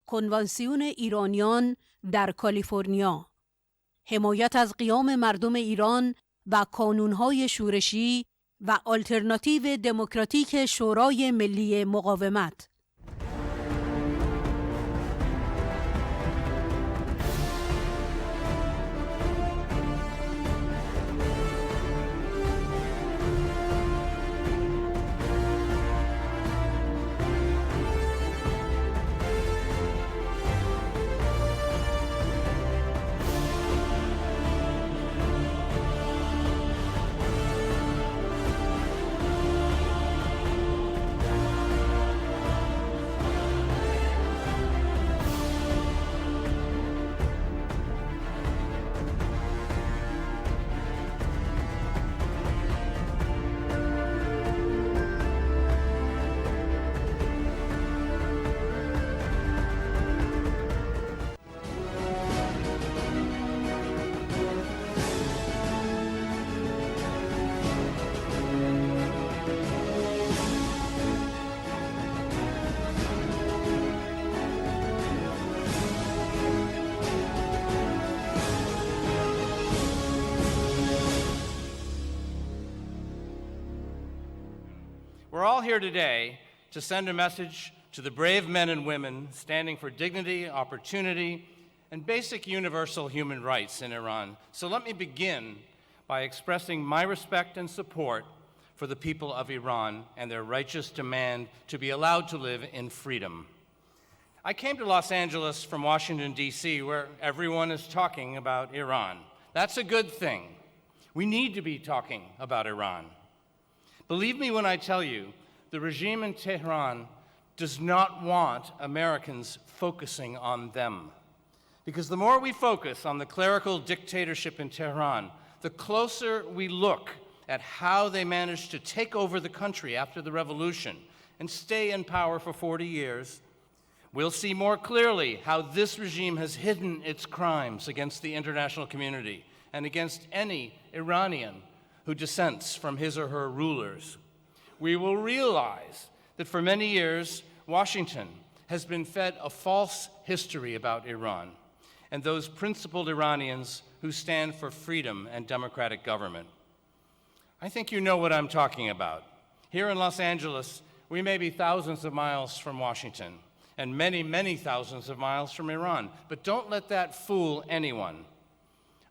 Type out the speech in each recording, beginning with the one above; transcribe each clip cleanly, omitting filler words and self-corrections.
کنوانسیون ایرانیان در کالیفرنیا، حمایت از قیام مردم ایران و کانونهای شورشی و آلترناتیو دموکراتیک شورای ملی مقاومت. We're all here today to send a message to the brave men and women standing for dignity, opportunity, and basic universal human rights in Iran. So let me begin by expressing my respect and support for the people of Iran and their righteous demand to be allowed to live in freedom. I came to Los Angeles from Washington, D.C., where everyone is talking about Iran. That's a good thing. We need to be talking about Iran. Believe me when I tell you, the regime in Tehran does not want Americans focusing on them. Because the more we focus on the clerical dictatorship in Tehran, the closer we look at how they managed to take over the country after the revolution and stay in power for 40 years, we'll see more clearly how this regime has hidden its crimes against the international community and against any Iranian who dissents from his or her rulers. We will realize that for many years, Washington has been fed a false history about Iran and those principled Iranians who stand for freedom and democratic government. I think you know what I'm talking about. Here in Los Angeles, we may be thousands of miles from Washington and many, many thousands of miles from Iran, but don't let that fool anyone.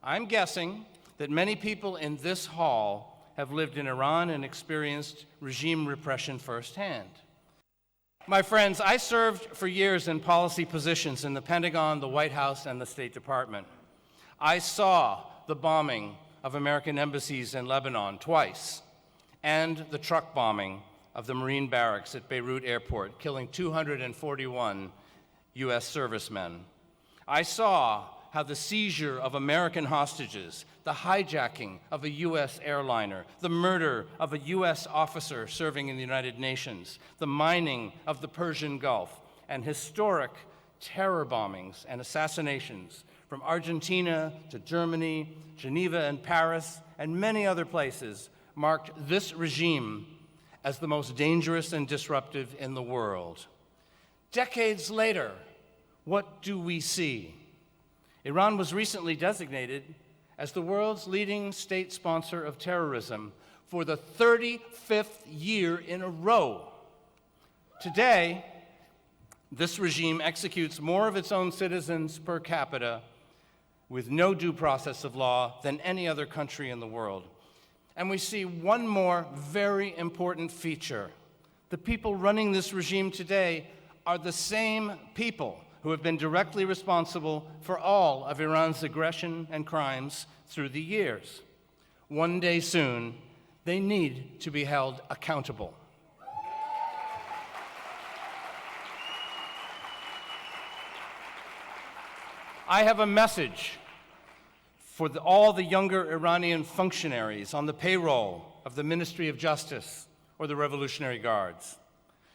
I'm guessing that many people in this hall have lived in Iran and experienced regime repression firsthand. My friends, I served for years in policy positions in the Pentagon, the White House, and the State Department. I saw the bombing of American embassies in Lebanon twice, and the truck bombing of the Marine barracks at Beirut Airport, killing 241 U.S. servicemen. I saw how the seizure of American hostages, the hijacking of a U.S. airliner, the murder of a U.S. officer serving in the United Nations, the mining of the Persian Gulf, and historic terror bombings and assassinations from Argentina to Germany, Geneva and Paris, and many other places marked this regime as the most dangerous and disruptive in the world. Decades later, what do we see? Iran was recently designated as the world's leading state sponsor of terrorism for the 35th year in a row. Today, this regime executes more of its own citizens per capita with no due process of law than any other country in the world. And we see one more very important feature. The people running this regime today are the same people who have been directly responsible for all of Iran's aggression and crimes through the years. One day soon, they need to be held accountable. I have a message for all the younger Iranian functionaries on the payroll of the Ministry of Justice or the Revolutionary Guards.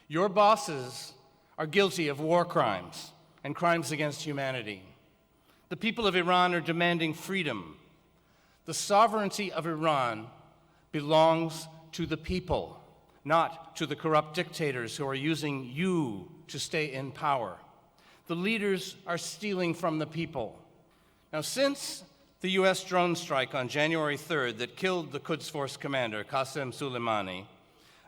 Your bosses are guilty of war crimes and crimes against humanity. The people of Iran are demanding freedom. The sovereignty of Iran belongs to the people, not to the corrupt dictators who are using you to stay in power. The leaders are stealing from the people. Now, since the U.S. drone strike on January 3rd that killed the Quds Force commander, Qasem Soleimani,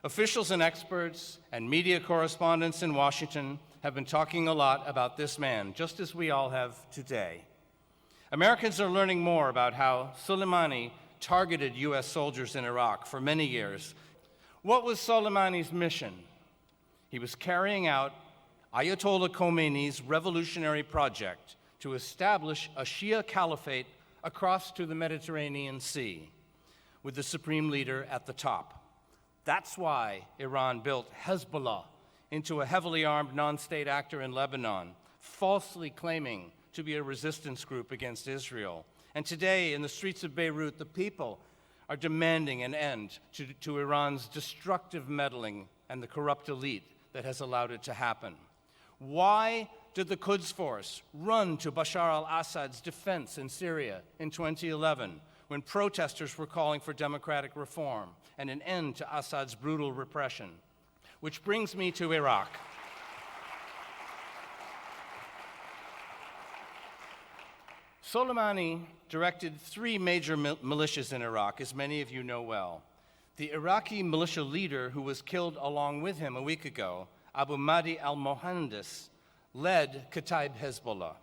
officials and experts and media correspondents in Washington have been talking a lot about this man, just as we all have today. Americans are learning more about how Soleimani targeted U.S. soldiers in Iraq for many years. What was Soleimani's mission? He was carrying out Ayatollah Khomeini's revolutionary project to establish a Shia caliphate across to the Mediterranean Sea, with the supreme leader at the top. That's why Iran built Hezbollah into a heavily armed non-state actor in Lebanon, falsely claiming to be a resistance group against Israel. And today, in the streets of Beirut, the people are demanding an end to Iran's destructive meddling and the corrupt elite that has allowed it to happen. Why did the Quds Force run to Bashar al-Assad's defense in Syria in 2011 when protesters were calling for democratic reform and an end to Assad's brutal repression? Which brings me to Iraq. Soleimani directed 3 major militias in Iraq, as many of you know well. The Iraqi militia leader who was killed along with him a week ago, Abu Mahdi al-Mohandes, led Kataib Hezbollah,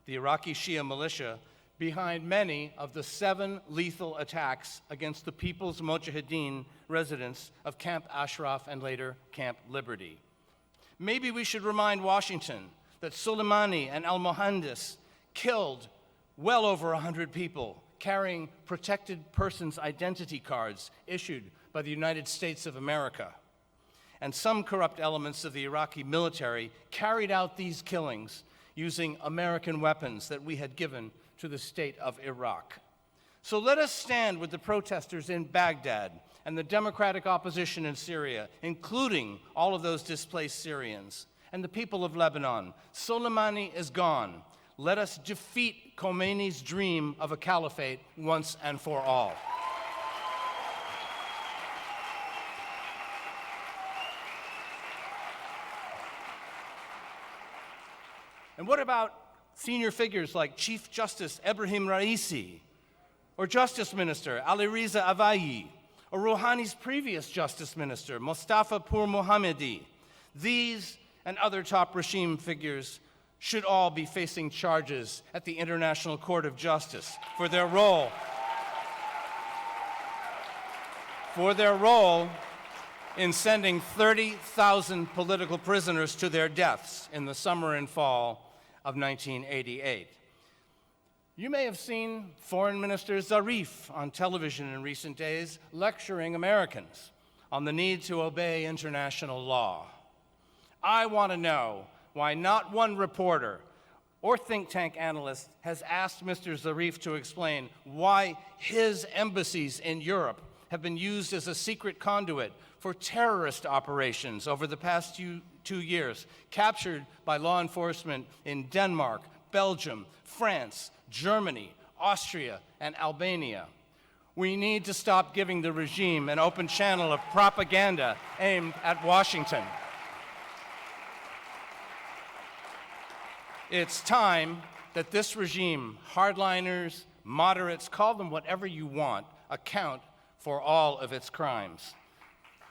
the Iraqi Shia militia behind many of the 7 lethal attacks against the People's Mujahideen residents of Camp Ashraf and later Camp Liberty. Maybe we should remind Washington that Soleimani and al-Mohandes killed well over 100 people carrying protected persons identity cards issued by the United States of America. And some corrupt elements of the Iraqi military carried out these killings using American weapons that we had given to the state of Iraq. So let us stand with the protesters in Baghdad and the democratic opposition in Syria, including all of those displaced Syrians, and the people of Lebanon. Soleimani is gone. Let us defeat Khomeini's dream of a caliphate once and for all. And what about senior figures like Chief Justice Ebrahim Raisi, or Justice Minister Ali Reza Avayi, or Rouhani's previous Justice Minister Mustafa Pur Mohammadi? These and other top regime figures should all be facing charges at the International Court of Justice for their role in sending 30,000 political prisoners to their deaths in the summer and fall of 1988. You may have seen Foreign Minister Zarif on television in recent days lecturing Americans on the need to obey international law. I want to know why not one reporter or think tank analyst has asked Mr. Zarif to explain why his embassies in Europe have been used as a secret conduit for terrorist operations over the past 2 years, captured by law enforcement in Denmark, Belgium, France, Germany, Austria, and Albania. We need to stop giving the regime an open channel of propaganda aimed at Washington. It's time that this regime, hardliners, moderates, call them whatever you want, account for all of its crimes.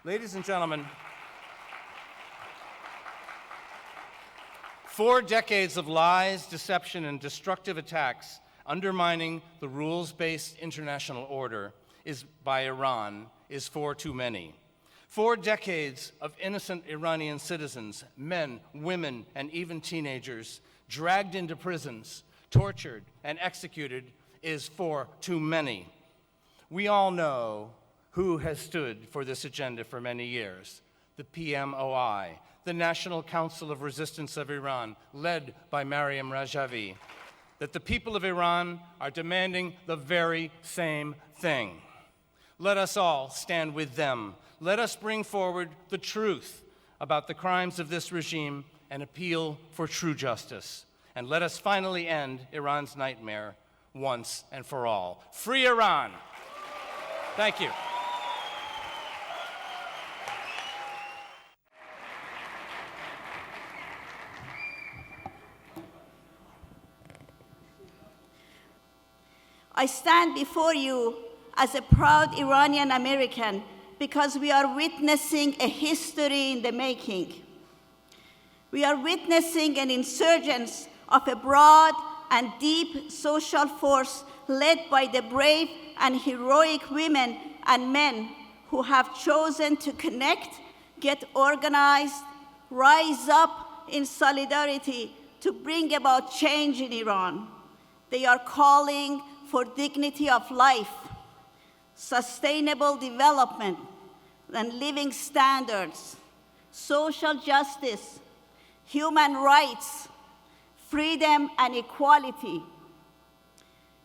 Ladies and gentlemen, 4 decades of lies, deception, and destructive attacks undermining the rules-based international order by Iran is far too many. 4 decades of innocent Iranian citizens, men, women, and even teenagers, dragged into prisons, tortured, and executed is far too many. We all know who has stood for this agenda for many years: the PMOI, the National Council of Resistance of Iran, led by Maryam Rajavi, that the people of Iran are demanding the very same thing. Let us all stand with them. Let us bring forward the truth about the crimes of this regime and appeal for true justice. And let us finally end Iran's nightmare once and for all. Free Iran! Thank you. I stand before you as a proud Iranian American because we are witnessing a history in the making. We are witnessing an insurgence of a broad and deep social force led by the brave and heroic women and men who have chosen to connect, get organized, rise up in solidarity to bring about change in Iran. They are calling for dignity of life, sustainable development and living standards, social justice, human rights, freedom and equality.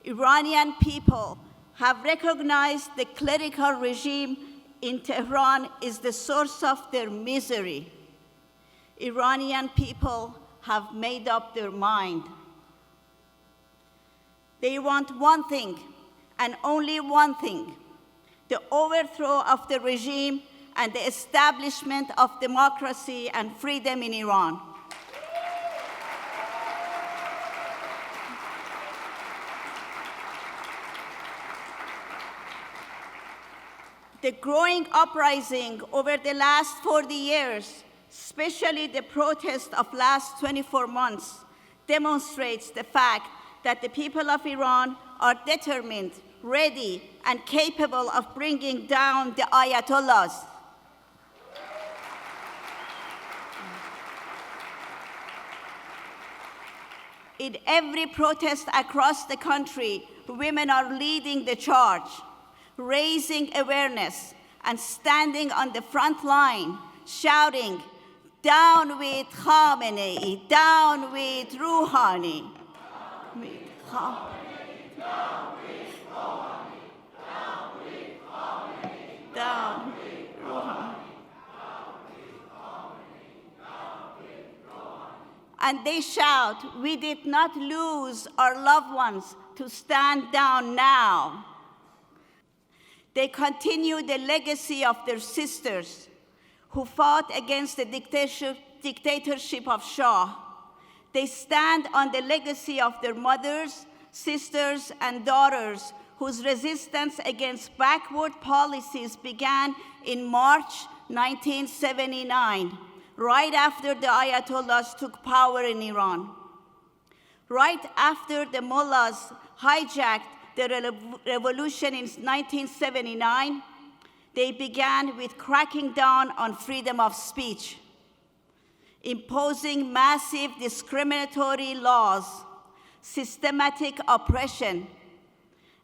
Iranian people have recognized the clerical regime in Tehran is the source of their misery. Iranian people have made up their mind. They want one thing, and only one thing: the overthrow of the regime and the establishment of democracy and freedom in Iran. The growing uprising over the last 40 years, especially the protest of last 24 months, demonstrates the fact that the people of Iran are determined, ready, and capable of bringing down the Ayatollahs. In every protest across the country, women are leading the charge, raising awareness and standing on the front line, shouting, "Down with Khamenei, down with Rouhani." Down with Khamenei, down with Rouhani, down with Khamenei, down with Rouhani. And they shout, "We did not lose our loved ones to stand down now." They continue the legacy of their sisters who fought against the dictatorship of Shah. They stand on the legacy of their mothers, sisters, and daughters whose resistance against backward policies began in March 1979, right after the Ayatollahs took power in Iran. Right after the mullahs hijacked the revolution in 1979, they began with cracking down on freedom of speech, imposing massive discriminatory laws, systematic oppression,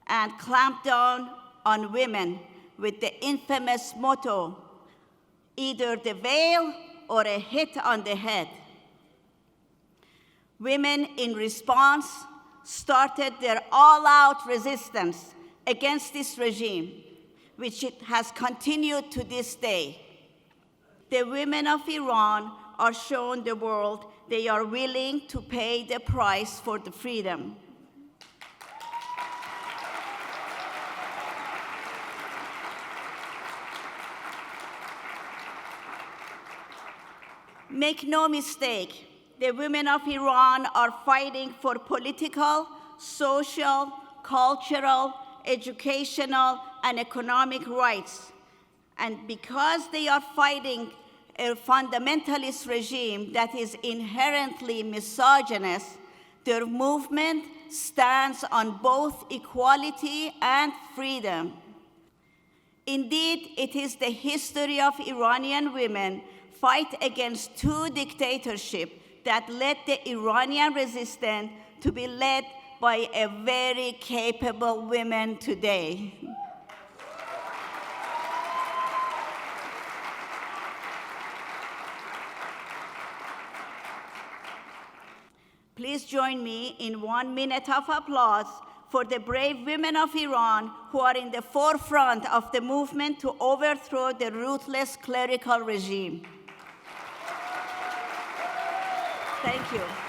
and clamped down on women with the infamous motto, either the veil or a hit on the head. Women, in response, started their all-out resistance against this regime, which it has continued to this day. The women of Iran are showing the world they are willing to pay the price for the freedom. Make no mistake, the women of Iran are fighting for political, social, cultural, educational, and economic rights. And because they are fighting a fundamentalist regime that is inherently misogynist, their movement stands on both equality and freedom. Indeed, it is the history of Iranian women fight against two dictatorships that led the Iranian resistance to be led by a very capable woman today. Please join me in 1 minute of applause for the brave women of Iran who are in the forefront of the movement to overthrow the ruthless clerical regime. Thank you.